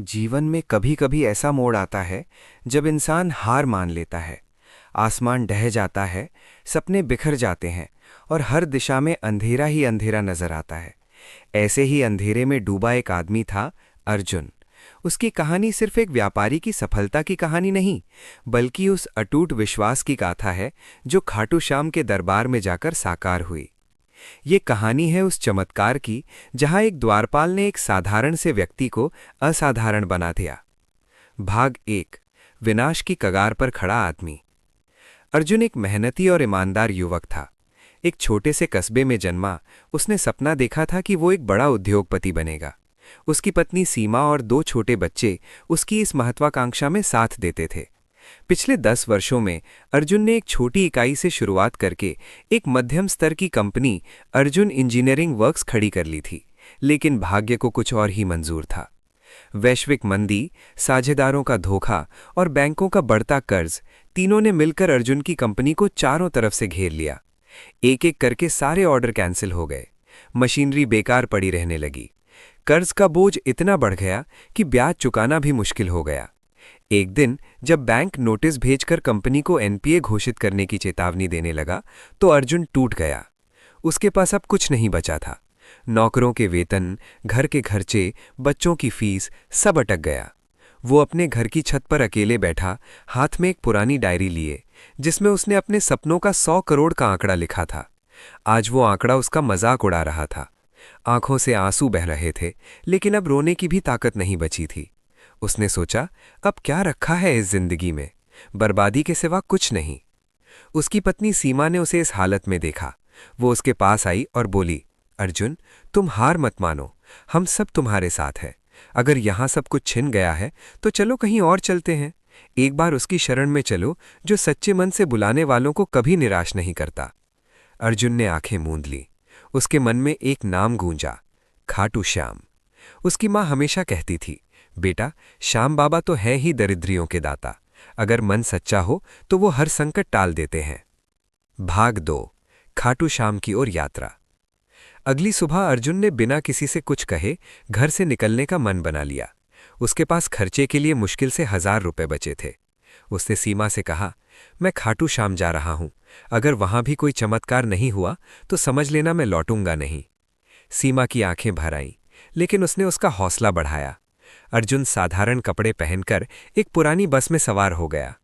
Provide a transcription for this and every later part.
जीवन में कभी कभी ऐसा मोड़ आता है जब इंसान हार मान लेता है। आसमान ढह जाता है, सपने बिखर जाते हैं और हर दिशा में अंधेरा ही अंधेरा नजर आता है। ऐसे ही अंधेरे में डूबा एक आदमी था, अर्जुन। उसकी कहानी सिर्फ एक व्यापारी की सफलता की कहानी नहीं, बल्कि उस अटूट विश्वास की गाथा है जो खाटू श्याम के दरबार में जाकर साकार हुई। ये कहानी है उस चमत्कार की जहां एक द्वारपाल ने एक साधारण से व्यक्ति को असाधारण बना दिया। भाग 1। विनाश की कगार पर खड़ा आदमी। अर्जुन एक मेहनती और ईमानदार युवक था। एक छोटे से कस्बे में जन्मा, उसने सपना देखा था कि वो एक बड़ा उद्योगपति बनेगा। उसकी पत्नी सीमा और 2 छोटे बच्चे उसकी इस महत्वाकांक्षा में साथ देते थे। पिछले 10 वर्षों में अर्जुन ने एक छोटी इकाई से शुरुआत करके एक मध्यम स्तर की कंपनी अर्जुन इंजीनियरिंग वर्क्स खड़ी कर ली थी, लेकिन भाग्य को कुछ और ही मंजूर था। वैश्विक मंदी, साझेदारों का धोखा और बैंकों का बढ़ता कर्ज, तीनों ने मिलकर अर्जुन की कंपनी को चारों तरफ से घेर लिया। एक एक करके सारे ऑर्डर कैंसिल हो गए। मशीनरी बेकार पड़ी रहने लगी। कर्ज का बोझ इतना बढ़ गया कि ब्याज चुकाना भी मुश्किल हो गया। एक दिन जब बैंक नोटिस भेजकर कंपनी को एनपीए घोषित करने की चेतावनी देने लगा, तो अर्जुन टूट गया। उसके पास अब कुछ नहीं बचा था। नौकरों के वेतन, घर के खर्चे, बच्चों की फीस, सब अटक गया। वो अपने घर की छत पर अकेले बैठा, हाथ में एक पुरानी डायरी लिए, जिसमें उसने अपने सपनों का 100 करोड़ का आंकड़ा लिखा था। आज वो आंकड़ा उसका मजाक उड़ा रहा था। आंखों से आंसू बह रहे थे, लेकिन अब रोने की भी ताकत नहीं बची थी। उसने सोचा, अब क्या रखा है इस जिंदगी में? बर्बादी के सिवा कुछ नहीं। उसकी पत्नी सीमा ने उसे इस हालत में देखा। वो उसके पास आई और बोली, अर्जुन, तुम हार मत मानो, हम सब तुम्हारे साथ हैं। अगर यहां सब कुछ छिन गया है तो चलो कहीं और चलते हैं। एक बार उसकी शरण में चलो जो सच्चे मन से बुलाने वालों को कभी निराश नहीं करता। अर्जुन ने आंखें मूंद ली। उसके मन में एक नाम गूंजा, खाटू श्याम। उसकी मां हमेशा कहती थी, बेटा, श्याम बाबा तो हैं ही दरिद्रियों के दाता। अगर मन सच्चा हो तो वो हर संकट टाल देते हैं। भाग 2। खाटू श्याम की ओर यात्रा। अगली सुबह अर्जुन ने बिना किसी से कुछ कहे घर से निकलने का मन बना लिया। उसके पास खर्चे के लिए मुश्किल से 1000 रुपए बचे थे। उसने सीमा से कहा, मैं खाटू श्याम जा रहा हूं। अगर वहां भी कोई चमत्कार नहीं हुआ तो समझ लेना मैं लौटूंगा नहीं। सीमा की आंखें भर आईं, लेकिन उसने उसका हौसला बढ़ाया। अर्जुन साधारण कपड़े पहनकर एक पुरानी बस में सवार हो गया।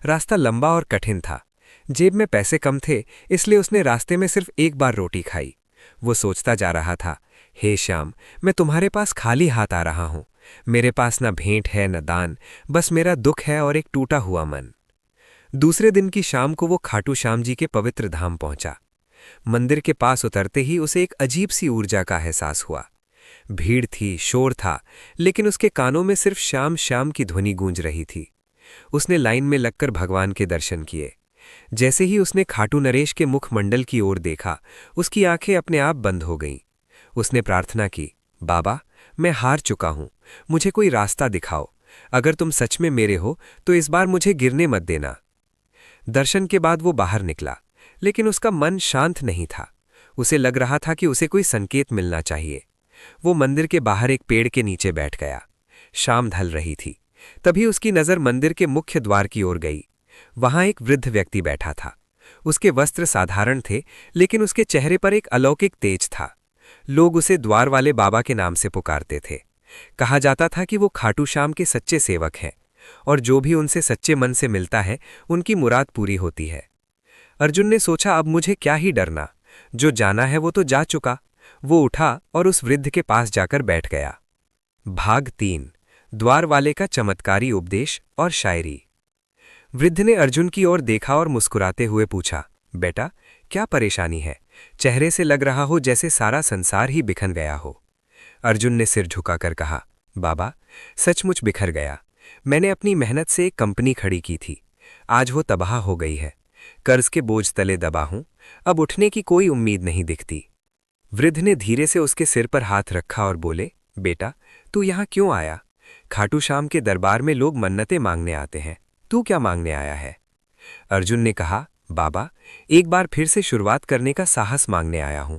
रास्ता लंबा और कठिन था। जेब में पैसे कम थे, इसलिए उसने रास्ते में सिर्फ एक बार रोटी खाई। वो सोचता जा रहा था, हे श्याम, मैं तुम्हारे पास खाली हाथ आ रहा हूं। मेरे पास न भेंट है न दान, बस मेरा दुख है और एक टूटा हुआ मन। दूसरे दिन की शाम को वो खाटू श्याम जी के पवित्र धाम पहुंचा। मंदिर के पास उतरते ही उसे एक अजीब सी ऊर्जा का एहसास हुआ। भीड़ थी, शोर था, लेकिन उसके कानों में सिर्फ श्याम श्याम की ध्वनि गूंज रही थी। उसने लाइन में लगकर भगवान के दर्शन किए। जैसे ही उसने खाटू नरेश के मुखमंडल की ओर देखा, उसकी आंखें अपने आप बंद हो गईं। उसने प्रार्थना की, बाबा, मैं हार चुका हूं, मुझे कोई रास्ता दिखाओ। अगर तुम सच में मेरे हो तो इस बार मुझे गिरने मत देना। दर्शन के बाद वो बाहर निकला, लेकिन उसका मन शांत नहीं था। उसे लग रहा था कि उसे कोई संकेत मिलना चाहिए। वो मंदिर के बाहर एक पेड़ के नीचे बैठ गया। शाम ढल रही थी। तभी उसकी नजर मंदिर के मुख्य द्वार की ओर गई। वहां एक वृद्ध व्यक्ति बैठा था। उसके वस्त्र साधारण थे, लेकिन उसके चेहरे पर एक अलौकिक तेज था। लोग उसे द्वार वाले बाबा के नाम से पुकारते थे। कहा जाता था कि वो खाटू श्याम के सच्चे सेवक हैं, और जो भी उनसे सच्चे मन से मिलता है उनकी मुराद पूरी होती है। अर्जुन ने सोचा, अब मुझे क्या ही डरना, जो जाना है वो तो जा चुका। वो उठा और उस वृद्ध के पास जाकर बैठ गया। भाग 3। द्वार वाले का चमत्कारी उपदेश और शायरी। वृद्ध ने अर्जुन की ओर देखा और मुस्कुराते हुए पूछा, बेटा, क्या परेशानी है? चेहरे से लग रहा हो जैसे सारा संसार ही बिखर गया हो। अर्जुन ने सिर झुकाकर कहा, बाबा, सचमुच बिखर गया। मैंने अपनी मेहनत से एक कंपनी खड़ी की थी। आज वो तबाह हो गई है। कर्ज के बोझ तले दबा हूं। अब उठने की कोई उम्मीद नहीं दिखती। वृद्ध ने धीरे से उसके सिर पर हाथ रखा और बोले, बेटा, तू यहां क्यों आया? खाटू श्याम के दरबार में लोग मन्नतें मांगने आते हैं। तू क्या मांगने आया है? अर्जुन ने कहा, बाबा, एक बार फिर से शुरुआत करने का साहस मांगने आया हूं।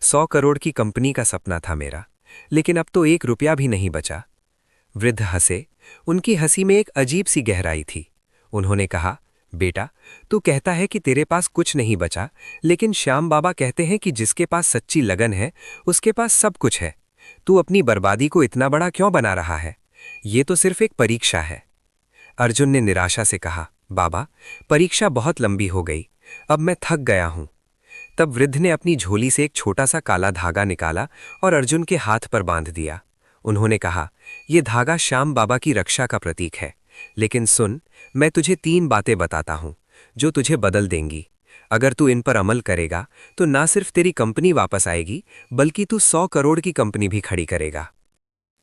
100 करोड़ की कंपनी का सपना था मेरा, लेकिन अब तो 1 रुपया भी नहीं बचा। वृद्ध हंसे। उनकी हंसी में एक अजीब सी गहराई थी। उन्होंने कहा, बेटा, तू कहता है कि तेरे पास कुछ नहीं बचा, लेकिन श्याम बाबा कहते हैं कि जिसके पास सच्ची लगन है उसके पास सब कुछ है। तू अपनी बर्बादी को इतना बड़ा क्यों बना रहा है? ये तो सिर्फ एक परीक्षा है। अर्जुन ने निराशा से कहा, बाबा, परीक्षा बहुत लंबी हो गई, अब मैं थक गया हूं। तब वृद्ध ने अपनी झोली से एक छोटा सा काला धागा निकाला और अर्जुन के हाथ पर बांध दिया। उन्होंने कहा, यह धागा श्याम बाबा की रक्षा का प्रतीक है, लेकिन सुन, मैं तुझे 3 बातें बताता हूं जो तुझे बदल देंगी। अगर तू इन पर अमल करेगा तो ना सिर्फ तेरी कंपनी वापस आएगी, बल्कि तू 100 करोड़ की कंपनी भी खड़ी करेगा।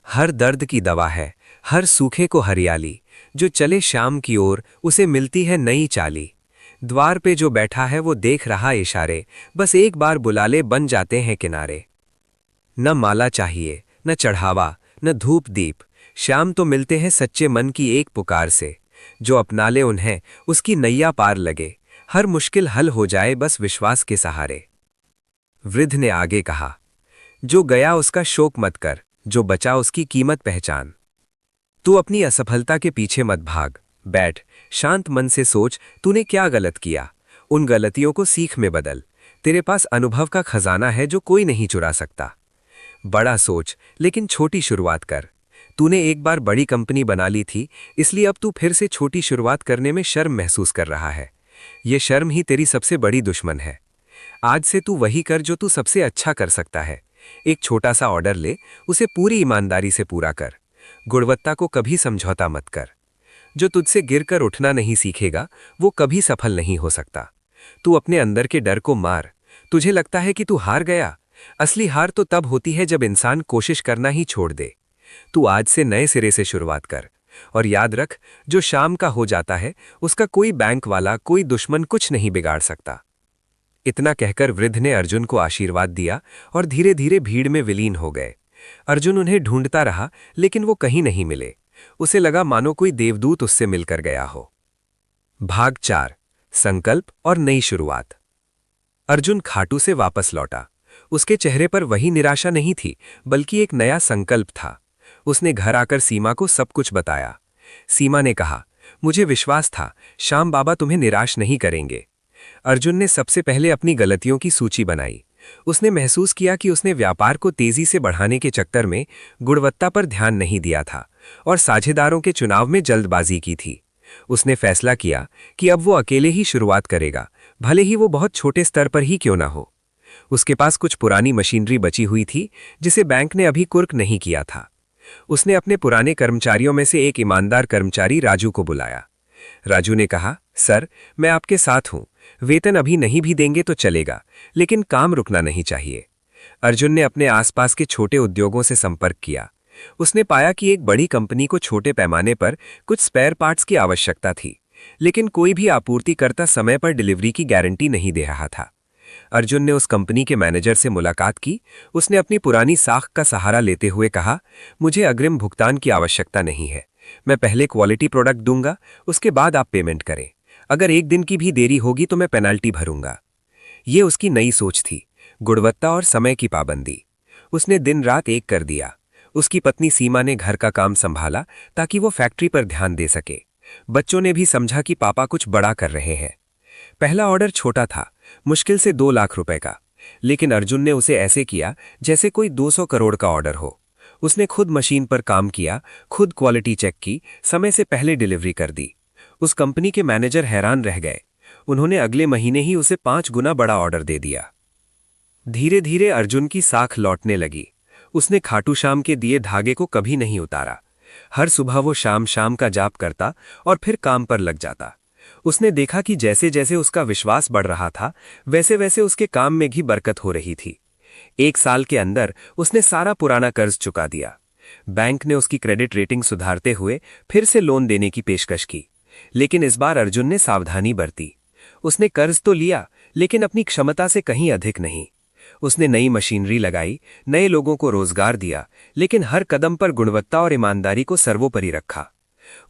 हर दर्द की दवा है, हर सूखे को हरियाली, जो चले शाम की ओर उसे मिलती है नई चाली। द्वार पे जो बैठा है वो देख रहा इशारे, बस एक बार बुला ले बन जाते हैं किनारे। न माला चाहिए, न चढ़ावा, न धूप दीप, श्याम तो मिलते हैं सच्चे मन की एक पुकार से। जो अपना ले उन्हें उसकी नैया पार लगे, हर मुश्किल हल हो जाए बस विश्वास के सहारे। वृद्ध ने आगे कहा, जो गया उसका शोक मत कर, जो बचा उसकी कीमत पहचान। तू अपनी असफलता के पीछे मत भाग, बैठ शांत मन से सोच तूने क्या गलत किया। उन गलतियों को सीख में बदल। तेरे पास अनुभव का खजाना है जो कोई नहीं चुरा सकता। बड़ा सोच, लेकिन छोटी शुरुआत कर। तूने एक बार बड़ी कंपनी बना ली थी, इसलिए अब तू फिर से छोटी शुरुआत करने में शर्म महसूस कर रहा है। यह शर्म ही तेरी सबसे बड़ी दुश्मन है। आज से तू वही कर जो तू सबसे अच्छा कर सकता है। एक छोटा सा ऑर्डर ले, उसे पूरी ईमानदारी से पूरा कर। गुणवत्ता को कभी समझौता मत कर। जो तुझसे गिरकर उठना नहीं सीखेगा वो कभी सफल नहीं हो सकता। तू अपने अंदर के डर को मार। तुझे लगता है कि तू हार गया, असली हार तो तब होती है जब इंसान कोशिश करना ही छोड़ दे। तू आज से नए सिरे से शुरुआत कर, और याद रख, जो शाम का हो जाता है उसका कोई बैंक वाला, कोई दुश्मन कुछ नहीं बिगाड़ सकता। इतना कहकर वृद्ध ने अर्जुन को आशीर्वाद दिया और धीरे धीरे भीड़ में विलीन हो गए। अर्जुन उन्हें ढूंढता रहा, लेकिन वो कहीं नहीं मिले। उसे लगा मानो कोई देवदूत उससे मिलकर गया हो। भाग 4, संकल्प और नई शुरुआत। अर्जुन खाटू से वापस लौटा। उसके चेहरे पर वही निराशा नहीं थी, बल्कि एक नया संकल्प था। उसने घर आकर सीमा को सब कुछ बताया। सीमा ने कहा, मुझे विश्वास था श्याम बाबा तुम्हें निराश नहीं करेंगे। अर्जुन ने सबसे पहले अपनी गलतियों की सूची बनाई। उसने महसूस किया कि उसने व्यापार को तेजी से बढ़ाने के चक्कर में गुणवत्ता पर ध्यान नहीं दिया था और साझेदारों के चुनाव में जल्दबाजी की थी। उसने फैसला किया कि अब वो अकेले ही शुरुआत करेगा, भले ही वो बहुत छोटे स्तर पर ही क्यों ना हो। उसके पास कुछ पुरानी मशीनरी बची हुई थी जिसे बैंक ने अभी कुर्क नहीं किया था। उसने अपने पुराने कर्मचारियों में से एक ईमानदार कर्मचारी राजू को बुलाया। राजू ने कहा, सर, मैं आपके साथ हूं। वेतन अभी नहीं भी देंगे तो चलेगा, लेकिन काम रुकना नहीं चाहिए। अर्जुन ने अपने आसपास के छोटे उद्योगों से संपर्क किया। उसने पाया कि एक बड़ी कंपनी को छोटे पैमाने पर कुछ स्पेयर पार्ट्स की आवश्यकता थी, लेकिन कोई भी आपूर्तिकर्ता समय पर डिलीवरी की गारंटी नहीं दे रहा था। अर्जुन ने उस कंपनी के मैनेजर से मुलाकात की। उसने अपनी पुरानी साख का सहारा लेते हुए कहा, मुझे अग्रिम भुगतान की आवश्यकता नहीं है। मैं पहले क्वालिटी प्रोडक्ट दूंगा, उसके बाद आप पेमेंट करें। अगर 1 दिन की भी देरी होगी तो मैं पेनल्टी भरूंगा। ये उसकी नई सोच थी, गुणवत्ता और समय की पाबंदी। उसने दिन रात एक कर दिया। उसकी पत्नी सीमा ने घर का काम संभाला ताकि वो फैक्ट्री पर ध्यान दे सके। बच्चों ने भी समझा कि पापा कुछ बड़ा कर रहे हैं। पहला ऑर्डर छोटा था, मुश्किल से 2 लाख रुपए का, लेकिन अर्जुन ने उसे ऐसे किया जैसे कोई 200 करोड़ का ऑर्डर हो। उसने खुद मशीन पर काम किया, खुद क्वालिटी चेक की, समय से पहले डिलीवरी कर दी। उस कंपनी के मैनेजर हैरान रह गए। उन्होंने अगले महीने ही उसे 5 गुना बड़ा ऑर्डर दे दिया। धीरे धीरे अर्जुन की साख लौटने लगी। उसने खाटू श्याम के दिए धागे को कभी नहीं उतारा। हर सुबह वो शाम शाम का जाप करता और फिर काम पर लग जाता। उसने देखा कि जैसे जैसे उसका विश्वास बढ़ रहा था, वैसे वैसे उसके काम में भी बरकत हो रही थी। 1 साल के अंदर उसने सारा पुराना कर्ज चुका दिया। बैंक ने उसकी क्रेडिट रेटिंग सुधारते हुए फिर से लोन देने की पेशकश की, लेकिन इस बार अर्जुन ने सावधानी बरती। उसने कर्ज तो लिया, लेकिन अपनी क्षमता से कहीं अधिक नहीं। उसने नई मशीनरी लगाई, नए लोगों को रोजगार दिया, लेकिन हर कदम पर गुणवत्ता और ईमानदारी को सर्वोपरि रखा।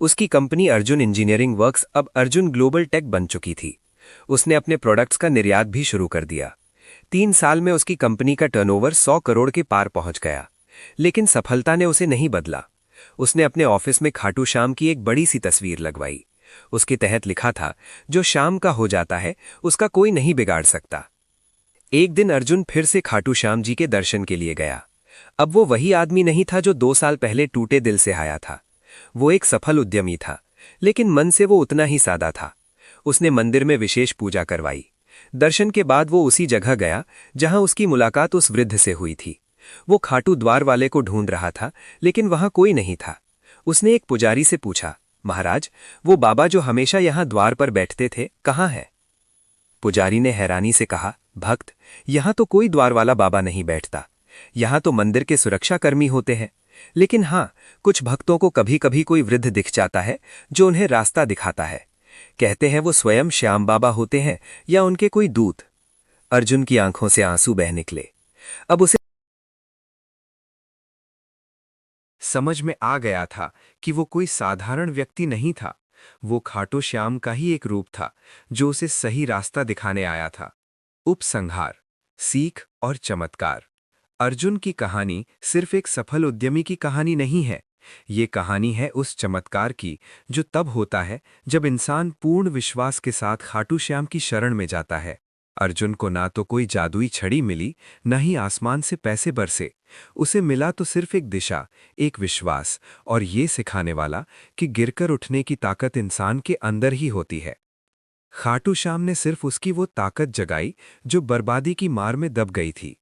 उसकी कंपनी अर्जुन इंजीनियरिंग वर्क्स अब अर्जुन ग्लोबल टेक बन चुकी थी। उसने अपने प्रोडक्ट्स का निर्यात भी शुरू कर दिया। 3 साल में उसकी कंपनी का टर्नओवर 100 करोड़ के पार पहुंच गया। लेकिन सफलता ने उसे नहीं बदला। उसने अपने ऑफिस में खाटू श्याम की एक बड़ी सी तस्वीर लगवाई। उसके तहत लिखा था, जो शाम का हो जाता है उसका कोई नहीं बिगाड़ सकता। एक दिन अर्जुन फिर से खाटू श्याम जी के दर्शन के लिए गया। अब वो वही आदमी नहीं था जो 2 साल पहले टूटे दिल से आया था। वो एक सफल उद्यमी था, लेकिन मन से वो उतना ही सादा था। उसने मंदिर में विशेष पूजा करवाई। दर्शन के बाद वो उसी जगह गया जहां उसकी मुलाकात उस वृद्ध से हुई थी। वो खाटू द्वार वाले को ढूंढ रहा था, लेकिन वहां कोई नहीं था। उसने एक पुजारी से पूछा, महाराज, वो बाबा जो हमेशा यहां द्वार पर बैठते थे, कहाँ है? पुजारी ने हैरानी से कहा, भक्त, यहां तो कोई द्वार वाला बाबा नहीं बैठता। यहां तो मंदिर के सुरक्षाकर्मी होते हैं। लेकिन हां, कुछ भक्तों को कभी कभी कोई वृद्ध दिख जाता है जो उन्हें रास्ता दिखाता है। कहते हैं वो स्वयं श्याम बाबा होते हैं या उनके कोई दूत। अर्जुन की आंखों से आंसू बह निकले। अब उसे समझ में आ गया था कि वो कोई साधारण व्यक्ति नहीं था। वो खाटू श्याम का ही एक रूप था जो उसे सही रास्ता दिखाने आया था। उपसंहार, सीख और चमत्कार। अर्जुन की कहानी सिर्फ एक सफल उद्यमी की कहानी नहीं है। ये कहानी है उस चमत्कार की जो तब होता है जब इंसान पूर्ण विश्वास के साथ खाटू श्याम की शरण में जाता है। अर्जुन को ना तो कोई जादुई छड़ी मिली, न ही आसमान से पैसे बरसे। उसे मिला तो सिर्फ एक दिशा, एक विश्वास, और ये सिखाने वाला कि गिरकर उठने की ताकत इंसान के अंदर ही होती है। खाटू श्याम ने सिर्फ उसकी वो ताकत जगाई जो बर्बादी की मार में दब गई थी।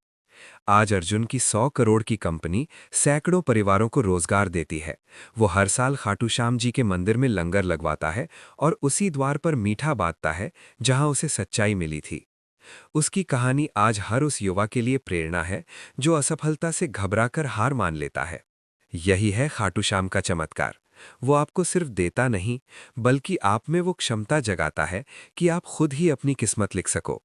आज अर्जुन की 100 करोड़ की कंपनी सैकड़ों परिवारों को रोजगार देती है। वो हर साल खाटू श्याम जी के मंदिर में लंगर लगवाता है और उसी द्वार पर मीठा बांटता है जहां उसे सच्चाई मिली थी। उसकी कहानी आज हर उस युवा के लिए प्रेरणा है जो असफलता से घबराकर हार मान लेता है। यही है खाटू श्याम का चमत्कार। वो आपको सिर्फ देता नहीं, बल्कि आप में वो क्षमता जगाता है कि आप खुद ही अपनी किस्मत लिख सको।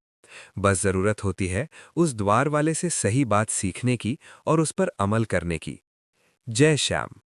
बस जरूरत होती है उस द्वार वाले से सही बात सीखने की और उस पर अमल करने की। जय श्याम।